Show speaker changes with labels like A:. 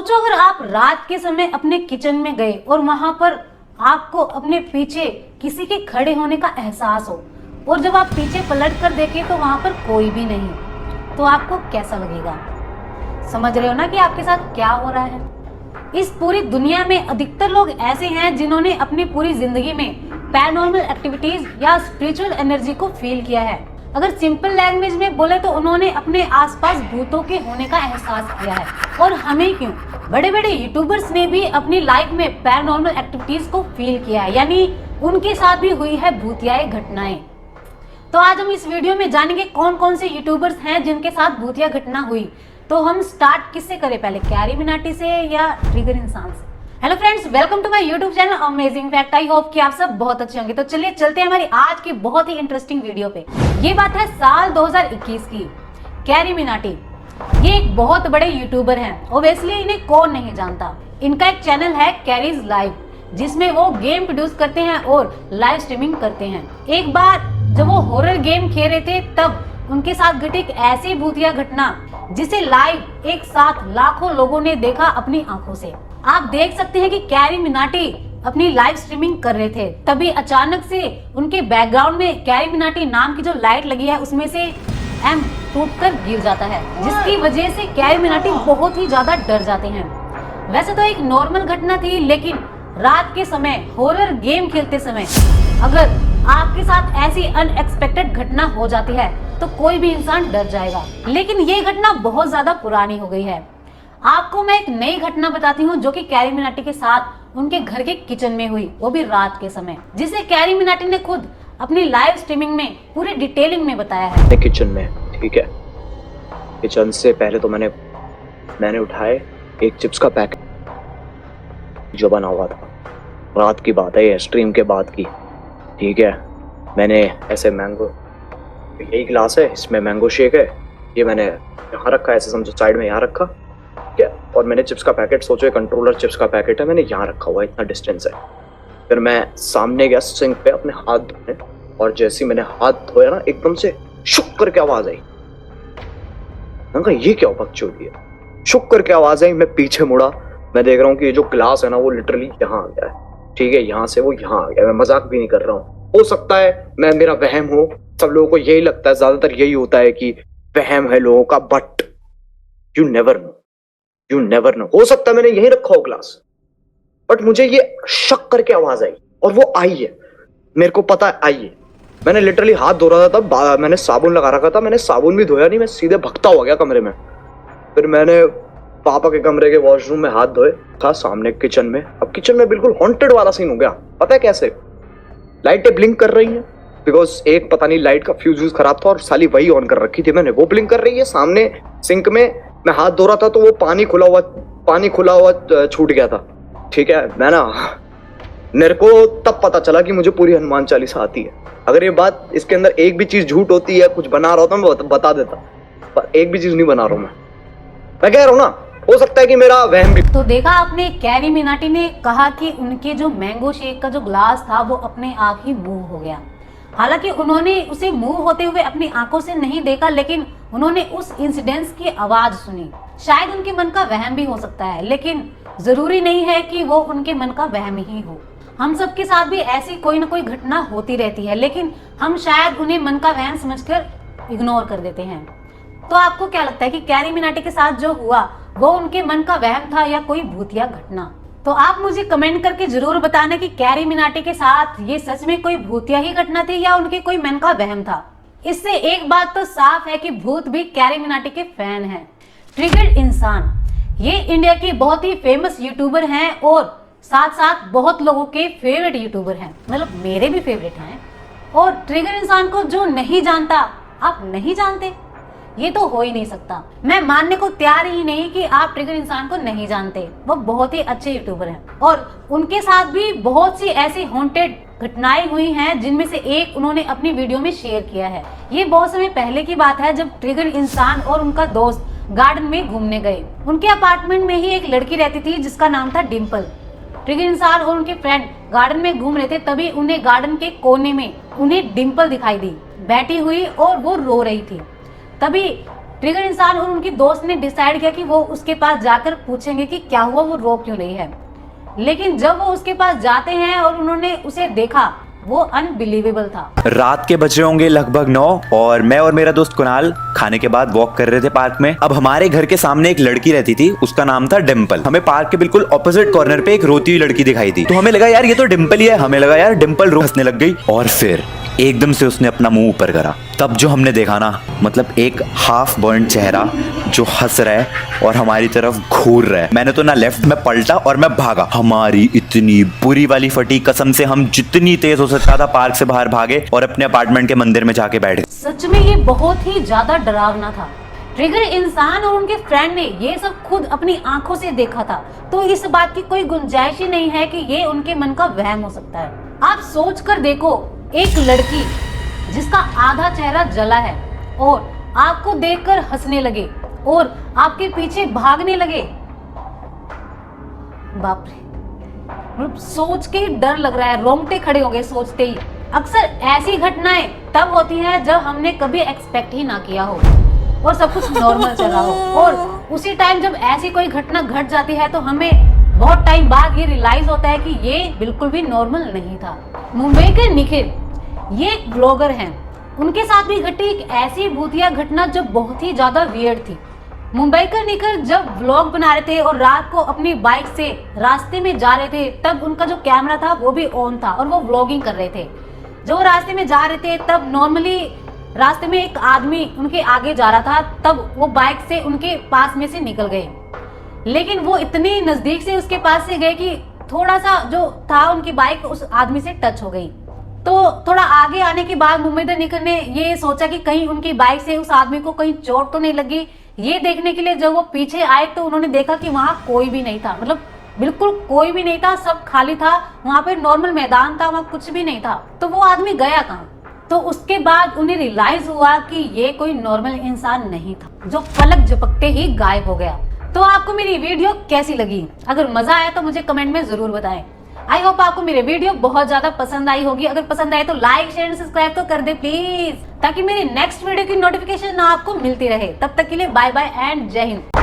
A: सोचो अगर आप रात के समय अपने किचन में गए और वहां पर आपको अपने पीछे किसी के खड़े होने का एहसास हो और जब आप पीछे पलट कर देखें तो वहां पर कोई भी नहीं, तो आपको कैसा लगेगा? समझ रहे हो ना कि आपके साथ क्या हो रहा है। इस पूरी दुनिया में अधिकतर लोग ऐसे हैं जिन्होंने अपनी पूरी जिंदगी में पैरानॉर्मल एक्टिविटीज या स्पिरिचुअल एनर्जी को फील किया है। अगर सिंपल लैंग्वेज में बोले तो उन्होंने अपने आसपास भूतों के होने का एहसास किया है। और हमें क्यों, बड़े बड़े यूट्यूबर्स ने भी अपनी लाइफ में पैरानॉर्मल एक्टिविटीज को फील किया है, यानी उनके साथ भी हुई है भूतियाई घटनाएं। तो आज हम इस वीडियो में जानेंगे कौन कौन से यूट्यूबर्स हैं जिनके साथ भूतिया घटना हुई। तो हम स्टार्ट किससे करें, पहले कैरी मिनाटी से या ट्रिगर इंसान से? Hello friends, welcome to my YouTube channel amazing fact. I hope कि आप सब बहुत अच्छे होंगे। तो चलिए चलते हैं हमारी आज की बहुत ही इंटरेस्टिंग वीडियो पे। ये बात है साल 2021 की। कैरी मिनाटी ये एक बहुत बड़े यूट्यूबर हैं। ओब्वियसली इन्हें कौन नहीं जानता। इनका एक चैनल है कैरीज लाइव, जिसमें वो गेम प्रोड्यूस करते हैं और लाइव स्ट्रीमिंग करते हैं। एक बार जब वो हॉरर गेम खेल रहे थे तब उनके साथ घटी एक ऐसी भूतिया घटना जिसे लाइव एक साथ लाखों लोगों ने देखा अपनी आंखों से। आप देख सकते हैं कि कैरी मिनाटी अपनी लाइव स्ट्रीमिंग कर रहे थे, तभी अचानक से उनके बैकग्राउंड में कैरी मिनाटी नाम की जो लाइट लगी है उसमें से एम टूटकर गिर जाता है, जिसकी वजह से कैरी मिनाटी बहुत ही ज्यादा डर जाते हैं। वैसे तो एक नॉर्मल घटना थी, लेकिन रात के समय हॉरर गेम खेलते समय अगर आपके साथ ऐसी अनएक्सपेक्टेड घटना हो जाती है तो कोई भी इंसान डर जाएगा। लेकिन ये घटना बहुत ज्यादा पुरानी हो गई है। आपको मैं एक नई घटना बताती हूँ जो कि कैरी मिनाटी के साथ उनके घर के किचन में हुई, वो भी रात के समय, जिसे कैरी मिनाटी ने खुद अपनी लाइव स्ट्रीमिंग में पूरी डिटेलिंग में बताया है।
B: किचन में, ठीक है, किचन से पहले तो मैंने उठाए एक चिप्स का पैकेट जो बना हुआ था। रात की बात है, ये स्ट्रीम के बाद की, ठीक है। मैंने ऐसे मैंगो, यही ग्लास है, इसमें मैंगो शेक है, ये मैंने यहाँ रखा, ऐसे समझो साइड में यहाँ रखा, ठीक है। और मैंने चिप्स का पैकेट, सोचो कंट्रोलर चिप्स का पैकेट है, मैंने यहाँ रखा हुआ है, इतना डिस्टेंस है। फिर मैं सामने गया सिंक पे अपने हाथ धोने, और जैसे ही मैंने हाथ धोया ना, एकदम से शुक करके आवाज आई। मैंने कहा ये क्या बकचोदी है, शुक करके आवाज आई। मैं पीछे मुड़ा, मैं देख रहा हूँ कि ये जो ग्लास है ना वो लिटरली यहाँ आ गया है, ठीक है, यहाँ से वो यहाँ आ गया। मैं मजाक भी नहीं कर रहा हूँ। हो सकता है मेरा वहम हो, सब लोगों को यही लगता है, ज्यादातर यही होता है कि वहम है लोगों का, but you never know, you never know. हो सकता है मैंने यही रखा हो ग्लास, बट मुझे ये शक करके आवाज आई, और वो आई है, मेरे को पता है आई है। मैंने लिटरली हाथ धो रहा था, तब मैंने साबुन लगा रखा था, मैंने साबुन भी धोया नहीं, मैं सीधे भगता हो गया कमरे में। फिर मैंने पापा के कमरे के वॉशरूम में हाथ धोए, था सामने किचन में। अब किचन में बिल्कुल हॉन्टेड वाला सीन हो गया। पता है कैसे? लाइटें ब्लिंक कर रही हैं, बिकॉज एक पता नहीं लाइट का फ्यूज खराब था और साली वही ऑन कर रखी थी मैंने, वो ब्लिंक कर रही है। सामने सिंक में मैं हाथ धो रहा था तो वो पानी खुला हुआ छूट गया था, ठीक है। मेरे को तब पता चला कि मुझे पूरी हनुमान चालीसा आती है। अगर ये बात, इसके अंदर एक भी चीज झूठ होती है, कुछ बना रहा होता मैं बता देता, पर एक भी चीज नहीं बना रहा हूं मैं कह रहा हूं ना, हो सकता है कि मेरा वहम भी।
A: तो देखा आपने, कैरी मिनाटी ने कहा कि उनके जो मैंगो शेक का जो ग्लास था वो अपने आप ही मूव हो गया। हालांकि उन्होंने उसे मूव होते हुए अपनी आंखों से नहीं देखा, लेकिन उन्होंने उस इंसिडेंस की आवाज सुनी। शायद उनके मन का वहम भी हो सकता है, लेकिन जरूरी नहीं है कि वो उनके मन का वहम ही हो। हम सबके साथ भी ऐसी कोई ना कोई घटना होती रहती है, लेकिन हम शायद उन्हें मन का वहम समझकर इग्नोर कर देते हैं। तो आपको क्या लगता है कि कैरी मिनाटी के साथ जो हुआ वो उनके मन का वहम था या कोई भूतिया घटना? तो आप मुझे कमेंट करके जरूर बताना कि कैरी मिनाटी के साथ ये सच में कोई भूतिया ही घटना थी या उनके कोई मन का वहम था। इससे एक बात तो साफ है कि भूत भी कैरी मिनाटी के फैन हैं। ट्रिगर इंसान ये इंडिया के बहुत ही फेमस यूट्यूबर हैं और साथ साथ बहुत लोगों के फेवरेट यूट्यूबर हैं, मतलब मेरे भी फेवरेट हैं। और ट्रिगर इंसान को जो नहीं जानता, आप नहीं जानते, ये तो हो ही नहीं सकता। मैं मानने को तैयार ही नहीं कि आप ट्रिगर इंसान को नहीं जानते। वो बहुत ही अच्छे यूट्यूबर हैं और उनके साथ भी बहुत सी ऐसी हॉन्टेड घटनाएं हुई हैं, जिनमें से एक उन्होंने अपनी वीडियो में शेयर किया है। ये बहुत समय पहले की बात है, जब ट्रिगर इंसान और उनका दोस्त गार्डन में घूमने गए। उनके अपार्टमेंट में ही एक लड़की रहती थी जिसका नाम था डिम्पल। ट्रिगर इंसान और उनके फ्रेंड गार्डन में घूम रहे थे, तभी उन्हें गार्डन के कोने में उन्हें डिम्पल दिखाई दी बैठी हुई, और वो रो रही थी। तभी ट्रिगर इंसान और उनकी दोस्त ने डिसाइड किया कि वो उसके पास जाकर पूछेंगे कि क्या हुआ, वो रो क्यों रही है। लेकिन जब वो उसके पास जाते हैं और उन्होंने उसे देखा, वो अनबिलीवेबल था।
C: रात के बज रहे होंगे लगभग 9 और मैं और मेरा दोस्त कुणाल खाने के बाद वॉक कर रहे थे पार्क में। अब हमारे घर के सामने एक लड़की रहती थी, उसका नाम था डिम्पल। हमें पार्क के बिल्कुल ऑपोजिट कॉर्नर पे एक रोती हुई लड़की दिखाई दी, तो हमें लगा यार ये तो डिम्पल ही है। हमें लगा यार डिम्पल रो हंसने लग गई और फिर एकदम से उसने अपना मुंह ऊपर करा। तब जो हमने देखा ना, मतलब एक हाफ बर्न चेहरा जो हंस रहा है और हमारी तरफ घूर रहा है। मैंने तो ना लेफ्ट में पलटा और मैं भागा। हमारी इतनी बुरी वाली फटी, कसम से हम जितनी तेज हो सकता था पार्क से बाहर भागे और अपने अपार्टमेंट के मंदिर में जाके बैठ गए।
A: सच में ये बहुत ही ज्यादा डरावना था। ट्रिगर इंसान और उनके फ्रेंड ने ये सब खुद अपनी आंखों से देखा था, तो इस बात की कोई गुंजाइश ही नहीं है कि ये उनके मन का वहम हो सकता है। आप सोच कर देखो, एक लड़की जिसका आधा चेहरा जला है और आपको देखकर हंसने लगे और आपके पीछे भागने लगे। बाप रे, मतलब सोच के ही डर लग रहा है, रोंगटे खड़े हो गए सोचते ही। अक्सर ऐसी घटनाएं तब होती हैं जब हमने कभी एक्सपेक्ट ही ना किया हो और सब कुछ नॉर्मल चला हो, और उसी टाइम जब ऐसी कोई घटना घट जाती है तो हमें बहुत टाइम बाद ये रियलाइज होता है कि ये बिल्कुल भी नॉर्मल नहीं था। मुंबई के निखिल ये एक ब्लॉगर हैं, उनके साथ भी घटी एक ऐसी भूतिया घटना जो बहुत ही ज्यादा वियर्ड थी। मुंबई का निखिल जब व्लॉग बना रहे थे और रात को अपनी बाइक से रास्ते में जा रहे थे, तब उनका जो कैमरा था वो भी ऑन था और वो व्लॉगिंग कर रहे थे। जो रास्ते में जा रहे थे तब नॉर्मली रास्ते में एक आदमी उनके आगे जा रहा था, तब वो बाइक से उनके पास में से निकल गए। लेकिन वो इतनी नजदीक से उसके पास से गए कि थोड़ा सा जो था उनकी बाइक उस आदमी से टच हो गई। तो थोड़ा आगे आने के बाद मुंबई द निखिल ने ये सोचा कि कहीं उनकी बाइक से उस आदमी को कहीं चोट तो नहीं लगी। ये देखने के लिए जब वो पीछे आए तो उन्होंने देखा कि वहां कोई भी नहीं था, मतलब बिल्कुल कोई भी नहीं था, सब खाली था। वहां पे नॉर्मल मैदान था, वहां कुछ भी नहीं था। तो वो आदमी गया कहाँ? तो उसके बाद उन्हें रियलाइज हुआ कि ये कोई नॉर्मल इंसान नहीं था, जो पलक झपकते ही गायब हो गया। तो आपको मेरी वीडियो कैसी लगी? अगर मजा आया तो मुझे कमेंट में जरूर बताएं। आई होप आपको मेरी वीडियो बहुत ज्यादा पसंद आई होगी। अगर पसंद आए तो लाइक शेयर सब्सक्राइब तो कर दे प्लीज, ताकि मेरी नेक्स्ट वीडियो की नोटिफिकेशन आपको मिलती रहे। तब तक के लिए बाय बाय एंड जय हिंद।